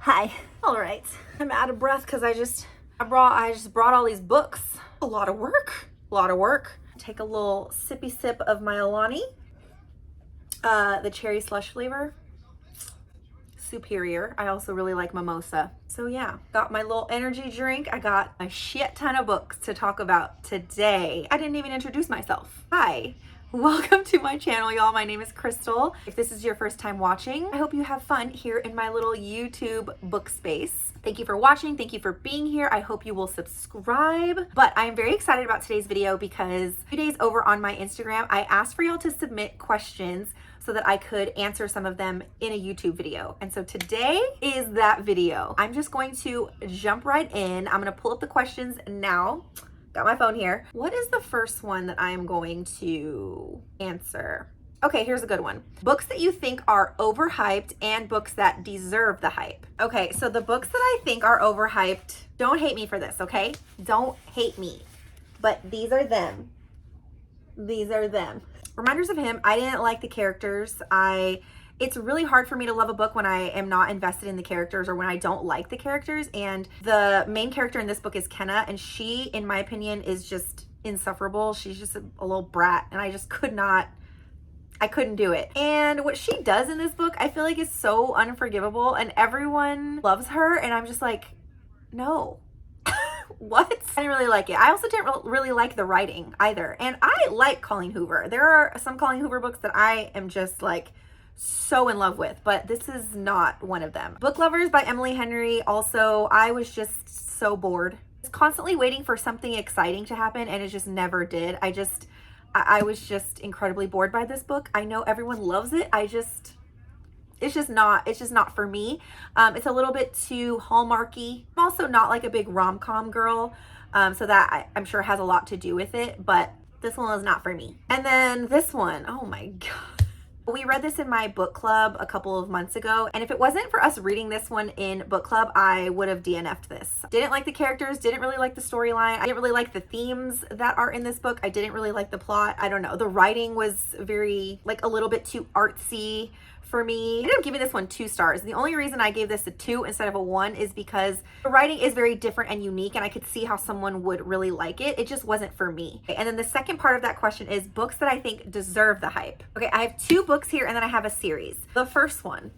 Hi. All right. I'm out of breath because I just brought all these books. A lot of work. A lot of work. Take a little sippy sip of my Alani. The cherry slush flavor. Superior. I also really like mimosa. So yeah, got my little energy drink. I got a shit ton of books to talk about today. I didn't even introduce myself. Hi. Welcome to my channel, y'all. My name is Kristle. If this is your first time watching, I hope you have fun here in my little YouTube book space. Thank you for watching. Thank you for being here. I hope you will subscribe. But I'm very excited about today's video because a few days over on my Instagram, I asked for y'all to submit questions so that I could answer some of them in a YouTube video. And so today is that video. I'm just going to jump right in. I'm gonna pull up the questions now. Got my phone here. What is the first one that I'm going to answer? Okay, here's a good one. Books that you think are overhyped and books that deserve the hype. Okay, so the books that I think are overhyped, don't hate me for this, okay? Don't hate me. But these are them. These are them. Reminders of Him, I didn't like the characters. It's really hard for me to love a book when I am not invested in the characters or when I don't like the characters. And the main character in this book is Kenna, and she, in my opinion, is just insufferable. She's just a little brat, and I just I couldn't do it. And what she does in this book, I feel like is so unforgivable, and everyone loves her, and I'm just like, no. What? I didn't really like it. I also didn't really like the writing either. And I like Colleen Hoover. There are some Colleen Hoover books that I am just like so in love with, but this is not one of them. Book Lovers by Emily Henry. Also, I was just so bored. I was constantly waiting for something exciting to happen, and it just never did. I was just incredibly bored by this book. I know everyone loves it. It's just not for me. It's a little bit too Hallmarky. I'm also not like a big rom-com girl, so that I'm sure has a lot to do with it, but this one was not for me. And then this one, oh my God. We read this in my book club a couple of months ago, and if it wasn't for us reading this one in book club, I would have DNF'd this. Didn't like the characters, didn't really like the storyline. I didn't really like the themes that are in this book. I didn't really like the plot. I don't know. The writing was very, like, a little bit too artsy for me. I ended up giving this one 2 stars. The only reason I gave this a 2 instead of a 1 is because the writing is very different and unique, and I could see how someone would really like it. It just wasn't for me. And then the second part of that question is books that I think deserve the hype. Okay, I have 2 books here, and then I have a series. The first one,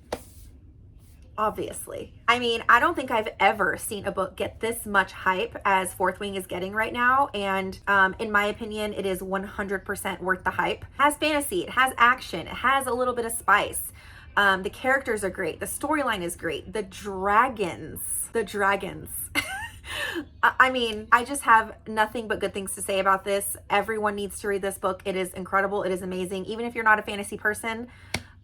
obviously. I mean, I don't think I've ever seen a book get this much hype as Fourth Wing is getting right now. And in my opinion, it is 100% worth the hype. It has fantasy, it has action, it has a little bit of spice. The characters are great. The storyline is great. The dragons. I mean, I just have nothing but good things to say about this. Everyone needs to read this book. It is incredible. It is amazing. Even if you're not a fantasy person,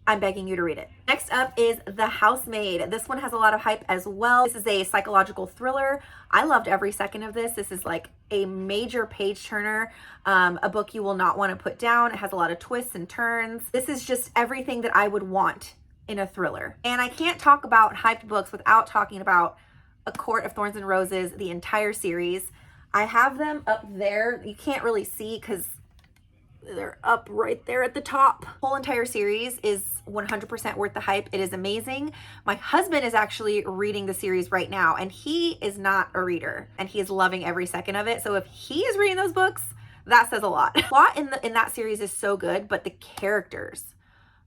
I'm begging you to read it. Next up is The Housemaid. This one has a lot of hype as well. This is a psychological thriller. I loved every second of this. This is like a major page turner, a book you will not want to put down. It has a lot of twists and turns. This is just everything that I would want in a thriller. And I can't talk about hyped books without talking about A Court of Thorns and Roses, the entire series. I have them up there. You can't really see because they're up right there at the top. The whole entire series is 100% worth the hype. It is amazing. My husband is actually reading the series right now, and he is not a reader, and he is loving every second of it. So if he is reading those books, that says a lot. The plot in that series is so good, but the characters,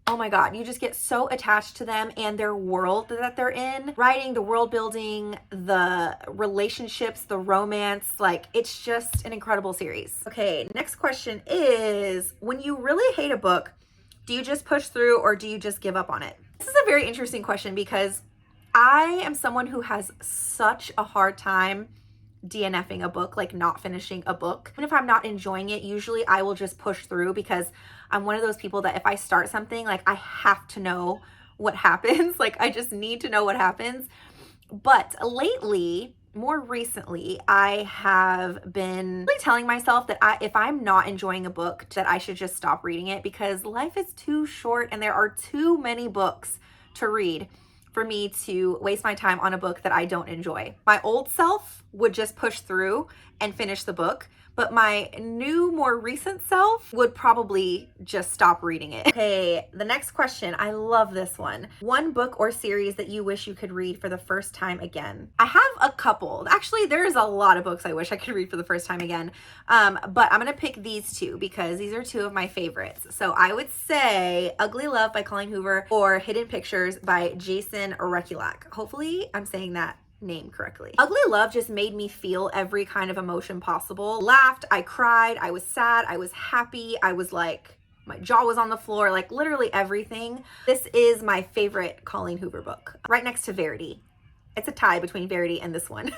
oh my God, you just get so attached to them and their world that they're in. Writing, the world building, the relationships, the romance, like, it's just an incredible series. Okay, next question is, when you really hate a book, do you just push through or do you just give up on it? This is a very interesting question because I am someone who has such a hard time DNFing a book, like not finishing a book. Even if I'm not enjoying it, usually I will just push through because I'm one of those people that if I start something, like, I have to know what happens. Like, I just need to know what happens. But lately, more recently, I have been really telling myself that if I'm not enjoying a book, that I should just stop reading it because life is too short and there are too many books to read for me to waste my time on a book that I don't enjoy. My old self would just push through and finish the book, but my new, more recent self would probably just stop reading it. Okay, the next question. I love this one. One book or series that you wish you could read for the first time again. I have a couple. Actually, there's a lot of books I wish I could read for the first time again. But I'm gonna pick these two because these are two of my favorites. So I would say Ugly Love by Colleen Hoover or Hidden Pictures by Jason Rekulak. Hopefully I'm saying that name correctly. Ugly Love just made me feel every kind of emotion possible. Laughed, I cried, I was sad, I was happy, I was like, my jaw was on the floor, like literally everything. This is my favorite Colleen Hoover book, right next to Verity. It's a tie between Verity and this one.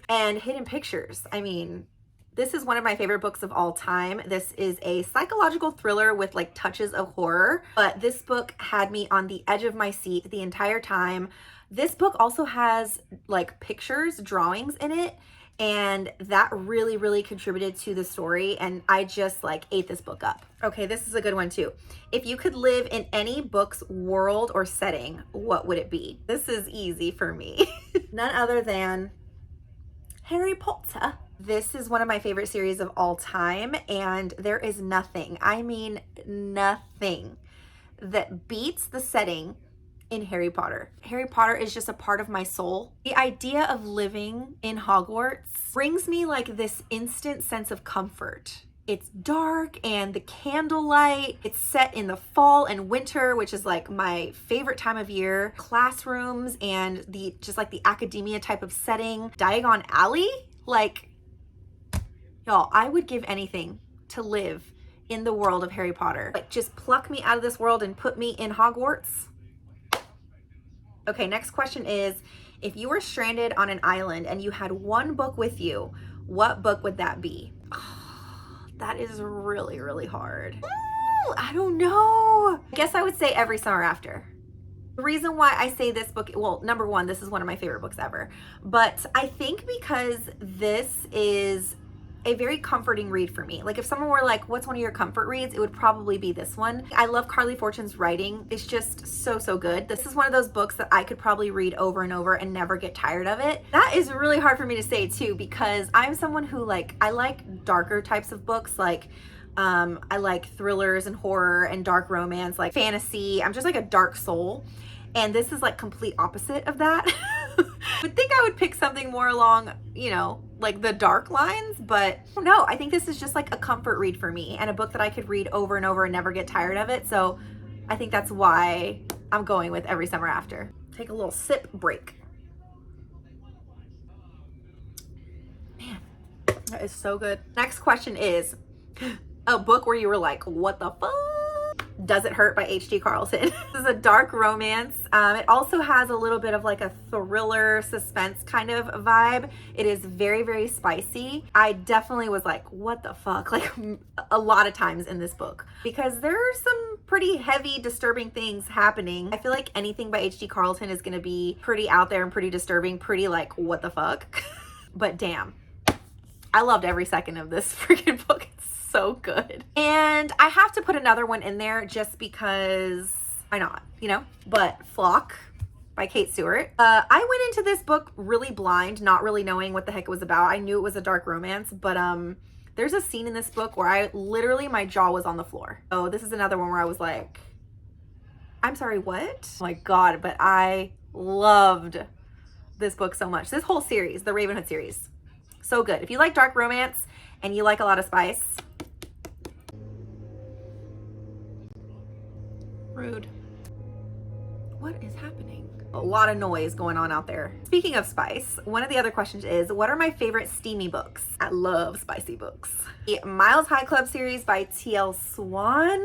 And Hidden Pictures, I mean, this is one of my favorite books of all time. This is a psychological thriller with like touches of horror, but this book had me on the edge of my seat the entire time. This book also has like pictures, drawings in it, and that really, really contributed to the story, and I just like ate this book up. Okay, this is a good one too. If you could live in any book's world or setting, what would it be? This is easy for me. None other than Harry Potter. This is one of my favorite series of all time, and there is nothing, I mean nothing, that beats the setting in Harry Potter. Harry Potter is just a part of my soul. The idea of living in Hogwarts brings me like this instant sense of comfort. It's dark and the candlelight. It's set in the fall and winter, which is like my favorite time of year. Classrooms and the just like the academia type of setting. Diagon Alley, like, y'all, I would give anything to live in the world of Harry Potter. Like, just pluck me out of this world and put me in Hogwarts. Okay, next question is, if you were stranded on an island and you had one book with you, what book would that be? Oh, that is really, really hard. Ooh, I don't know. I guess I would say Every Summer After. The reason why I say this book, well, number one, this is one of my favorite books ever, but I think because this is a very comforting read for me. Like if someone were like, what's one of your comfort reads? It would probably be this one. I love Carly Fortune's writing. It's just so, so good. This is one of those books that I could probably read over and over and never get tired of it. That is really hard for me to say too, because I'm someone who like, I like darker types of books. Like I like thrillers and horror and dark romance, like fantasy. I'm just like a dark soul. And this is like complete opposite of that. I would think I would pick something more along, you know, like the dark lines, but no, I think this is just like a comfort read for me and a book that I could read over and over and never get tired of it. So I think that's why I'm going with Every Summer After. Take a little sip break. Man, that is so good. Next question is a book where you were like, what the fuck? Does It Hurt by H.G. Carlton. This is a dark romance. It also has a little bit of like a thriller suspense kind of vibe. It is very, very spicy. I definitely was like, what the fuck? Like a lot of times in this book, because there are some pretty heavy, disturbing things happening. I feel like anything by H.G. Carlton is going to be pretty out there and pretty disturbing, pretty like, what the fuck? But damn, I loved every second of this freaking book. So good. And I have to put another one in there just because why not, you know? But Flock by Kate Stewart. I went into this book really blind, not really knowing what the heck it was about. I knew it was a dark romance, but there's a scene in this book where I literally, my jaw was on the floor. Oh, this is another one where I was like, I'm sorry, what? Oh my God, but I loved this book so much. This whole series, the Ravenhood series, so good. If you like dark romance and you like a lot of spice, rude. What is happening? A lot of noise going on out there. Speaking of spice, one of the other questions is, what are my favorite steamy books? I love spicy books. The Miles High Club series by T.L. Swan.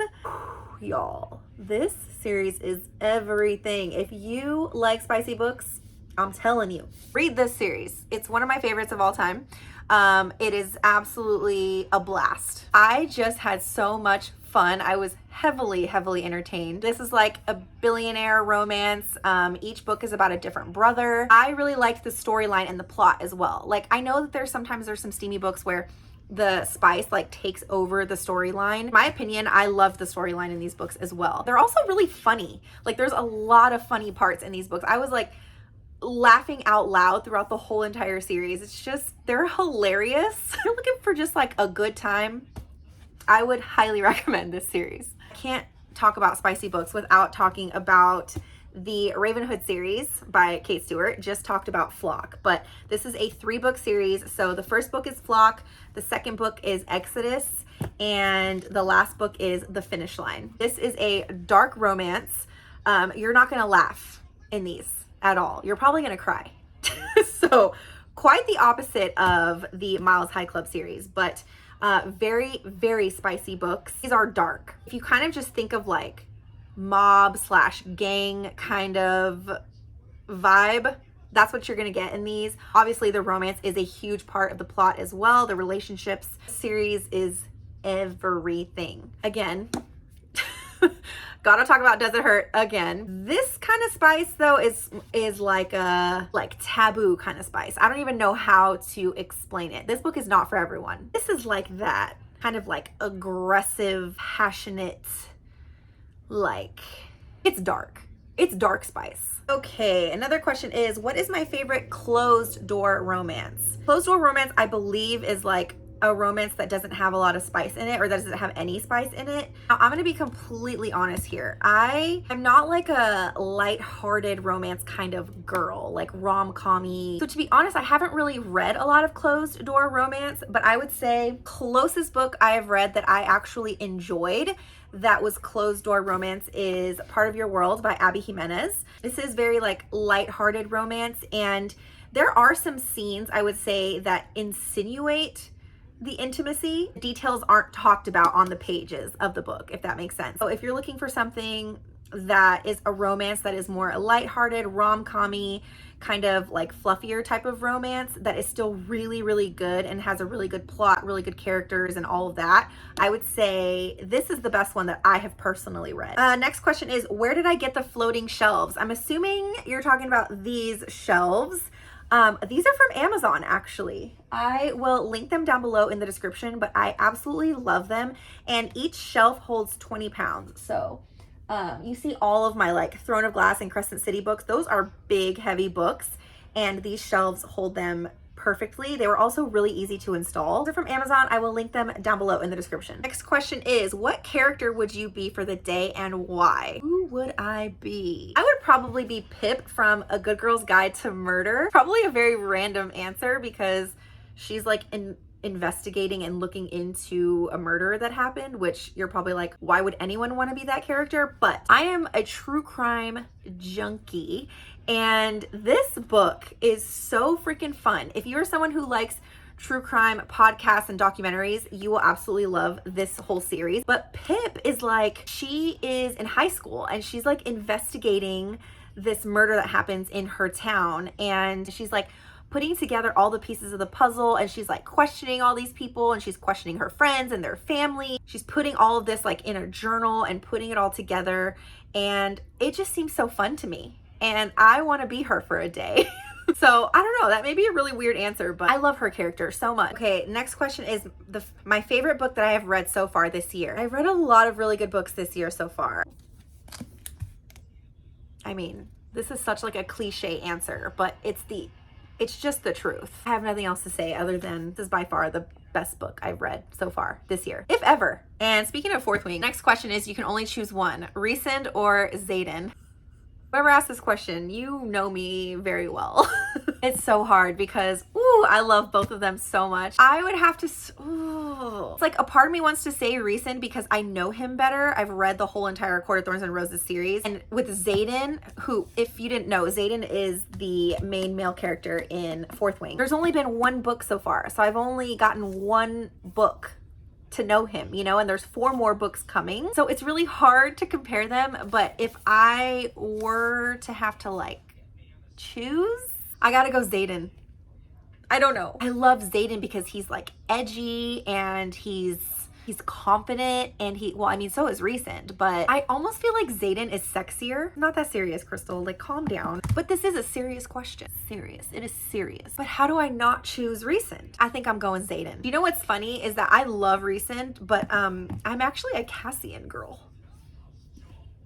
Y'all, this series is everything. If you like spicy books, I'm telling you, read this series. It's one of my favorites of all time. It is absolutely a blast. I just had so much fun. I was heavily entertained. This is like a billionaire romance. Each book is about a different brother. I really liked the storyline and the plot as well. Like, I know that there's some steamy books where the spice like takes over the storyline. In my opinion, I loved the storyline in these books as well. They're also really funny. Like, there's a lot of funny parts in these books. I was like laughing out loud throughout the whole entire series. It's just, they're hilarious. If you're looking for just like a good time, I would highly recommend this series. I can't talk about spicy books without talking about the Ravenhood series by Kate Stewart. Just talked about Flock, but this is a 3-book series. So the first book is Flock, the second book is Exodus, and the last book is The Finish Line. This is a dark romance. You're not gonna laugh in these at all. You're probably gonna cry. So quite the opposite of the Miles High Club series, but very, very spicy books. These are dark. If you kind of just think of like mob / gang kind of vibe, that's what you're gonna get in these. Obviously the romance is a huge part of the plot as well. The relationships series is everything. Again, gotta talk about Does It Hurt again. This kind of spice though is like a taboo kind of spice. I don't even know how to explain it. This book is not for everyone. This is like that kind of like aggressive, passionate, like it's dark. It's dark spice. Okay, another question is, what is my favorite closed door romance? Closed door romance, I believe, is like a romance that doesn't have a lot of spice in it, or that doesn't have any spice in it. Now, I'm gonna be completely honest here. I'm not like a light-hearted romance kind of girl, like rom-com-y. So to be honest, I haven't really read a lot of closed door romance, but I would say closest book I have read that I actually enjoyed that was closed door romance is Part of Your World by Abby Jimenez. This is very like light-hearted romance, and there are some scenes I would say that insinuate the intimacy. Details aren't talked about on the pages of the book, if that makes sense. So if you're looking for something that is a romance that is more lighthearted, rom-com-y, kind of like fluffier type of romance that is still really, really good and has a really good plot, really good characters and all of that, I would say this is the best one that I have personally read. Next question is, where did I get the floating shelves? I'm assuming you're talking about these shelves. These are from Amazon, actually. I will link them down below in the description, but I absolutely love them. And each shelf holds 20 pounds. So you see all of my like Throne of Glass and Crescent City books. Those are big, heavy books, and these shelves hold them perfectly. They were also really easy to install. They're from Amazon. I will link them down below in the description. Next question is, what character would you be for the day and why? Who would I be? I would probably be Pip from A Good Girl's Guide to Murder. Probably a very random answer because she's like investigating and looking into a murder that happened, which you're probably like, why would anyone want to be that character? But I am a true crime junkie, and this book is so freaking fun. If you're someone who likes true crime podcasts and documentaries, you will absolutely love this whole series. But Pip is like, she is in high school and she's like investigating this murder that happens in her town, and she's like putting together all the pieces of the puzzle, and she's like questioning all these people, and she's questioning her friends and their family. She's putting all of this like in a journal and putting it all together, and it just seems so fun to me, and I want to be her for a day. So I don't know, that may be a really weird answer, but I love her character so much. Okay, next question is my favorite book that I have read so far this year. I've read a lot of really good books this year so far. I mean, this is such like a cliche answer, but it's just the truth. I have nothing else to say other than this is by far the best book I've read so far this year, if ever. And speaking of Fourth Wing, next question is, you can only choose one, Resend or Zayden. Whoever asked this question, you know me very well. It's so hard because, ooh, I love both of them so much. I would have to, ooh. It's like a part of me wants to say Resend because I know him better. I've read the whole entire Court of Thorns and Roses series. And with Zayden, who, if you didn't know, Zayden is the main male character in Fourth Wing. There's only been one book so far, so I've only gotten one book to know him, you know, and there's 4 more books coming. So it's really hard to compare them, but if I were to have to like choose, I gotta go Zayden. I don't know. I love Zayden because he's like edgy and he's confident, and well, I mean, so is Resend, but I almost feel like Zayden is sexier. Not that serious, Kristle, like calm down. But this is a serious question. Serious, it is serious. But how do I not choose Resend? I think I'm going Zayden. You know what's funny is that I love Resend, but I'm actually a Cassian girl.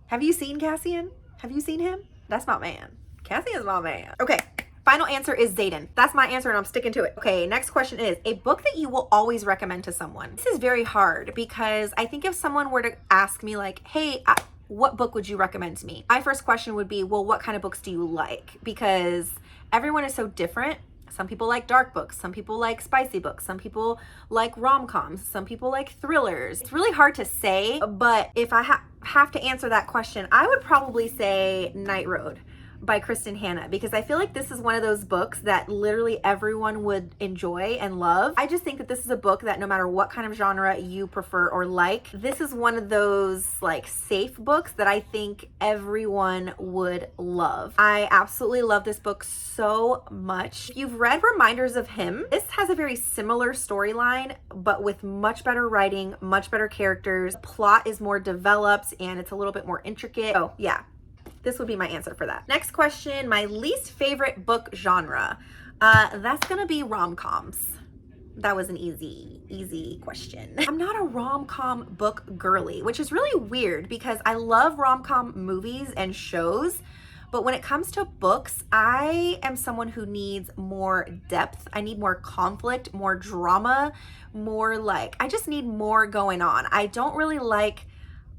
Have you seen Cassian? Have you seen him? That's my man. Cassie is my man. Okay. Final answer is Zayden. That's my answer and I'm sticking to it. Okay, next question is a book that you will always recommend to someone. This is very hard because I think if someone were to ask me like, hey, what book would you recommend to me? My first question would be, well, what kind of books do you like? Because everyone is so different. Some people like dark books. Some people like spicy books. Some people like rom-coms. Some people like thrillers. It's really hard to say, but if I have to answer that question, I would probably say Night Road by Kristle Lauren, because I feel like this is one of those books that literally everyone would enjoy and love. I just think that this is a book that no matter what kind of genre you prefer or like, this is one of those like safe books that I think everyone would love. I absolutely love this book so much. If you've read Reminders of Him, this has a very similar storyline, but with much better writing, much better characters. The plot is more developed and it's a little bit more intricate. Oh yeah. This would be my answer for that. Next question, my least favorite book genre. That's gonna be rom-coms. That was an easy question. I'm not a rom-com book girly, which is really weird because I love rom-com movies and shows, but when it comes to books, I am someone who needs more depth. I need more conflict, more drama, more like, I just need more going on. I don't really like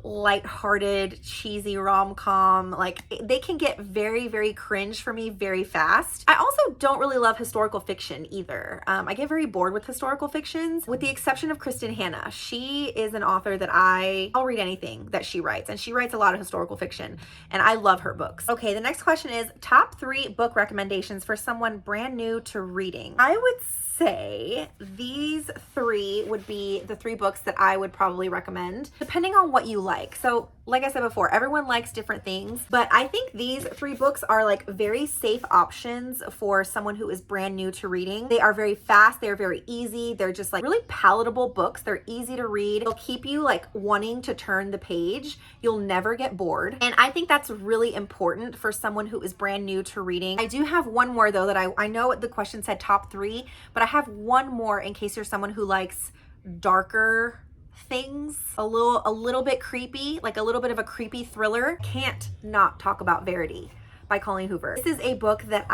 lighthearted, cheesy rom-com. Like they can get very, very cringe for me very fast. I also don't really love historical fiction either. I get very bored with historical fictions, with the exception of Kristle Lauren. She is an author that I'll read anything that she writes, and she writes a lot of historical fiction, and I love her books. Okay, the next question is top 3 book recommendations for someone brand new to reading. I would say these 3 would be the 3 books that I would probably recommend, depending on what you like. So like I said before, everyone likes different things, but I think these 3 books are like very safe options for someone who is brand new to reading. They are very fast, they're very easy, they're just like really palatable books. They're easy to read. They'll keep you like wanting to turn the page. You'll never get bored. And I think that's really important for someone who is brand new to reading. I do have one more though that I know the question said top 3, but I have one more in case you're someone who likes darker things, a little bit creepy, like a little bit of a creepy thriller. Can't not talk about Verity by Colleen Hoover. This is a book that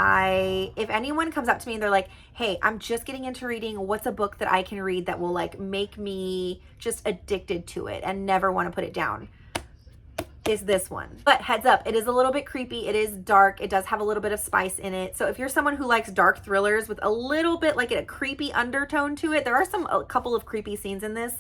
if anyone comes up to me and they're like, hey, I'm just getting into reading, what's a book that I can read that will like make me just addicted to it and never want to put it down, is this one. But heads up, it is a little bit creepy. It is dark. It does have a little bit of spice in it. So if you're someone who likes dark thrillers with a little bit like a creepy undertone to it, there are a couple of creepy scenes in this,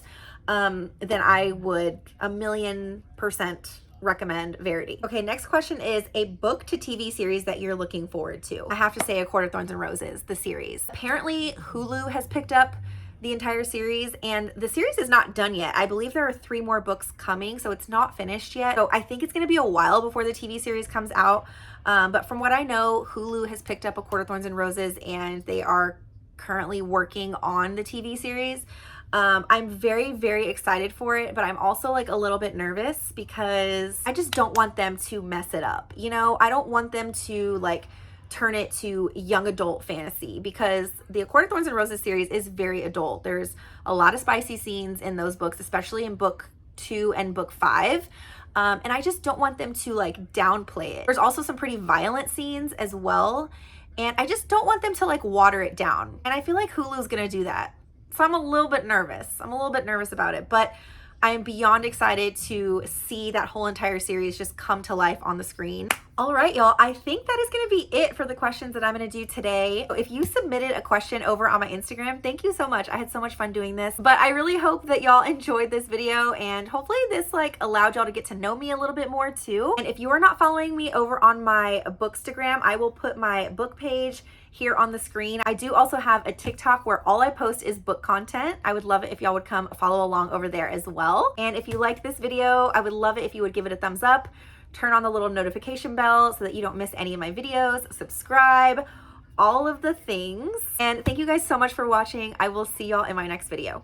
then I would 1,000,000% recommend Verity. Okay, next question is a book to TV series that you're looking forward to. I have to say A Court of Thorns and Roses, the series. Apparently Hulu has picked up the entire series, and the series is not done yet. I believe there are 3 more books coming, so it's not finished yet. So I think it's going to be a while before the TV series comes out. But from what I know, Hulu has picked up A Court of Thorns and Roses, and they are currently working on the TV series. I'm very, very excited for it, but I'm also like a little bit nervous because I just don't want them to mess it up. You know, I don't want them to like turn it to young adult fantasy, because the A Court of Thorns and Roses series is very adult. There's a lot of spicy scenes in those books, especially in book 2 and book 5. And I just don't want them to like downplay it. There's also some pretty violent scenes as well. And I just don't want them to like water it down. And I feel like Hulu's gonna do that. So I'm a little bit nervous. I'm a little bit nervous about it, but I am beyond excited to see that whole entire series just come to life on the screen. All right, y'all, I think that is going to be it for the questions that I'm going to do today. If you submitted a question over on my Instagram, thank you so much. I had so much fun doing this, but I really hope that y'all enjoyed this video, and hopefully this like allowed y'all to get to know me a little bit more too. And if you are not following me over on my Bookstagram, I will put my book page here on the screen. I do also have a TikTok where all I post is book content. I would love it if y'all would come follow along over there as well. And if you liked this video, I would love it if you would give it a thumbs up, turn on the little notification bell so that you don't miss any of my videos, subscribe, all of the things. And thank you guys so much for watching. I will see y'all in my next video.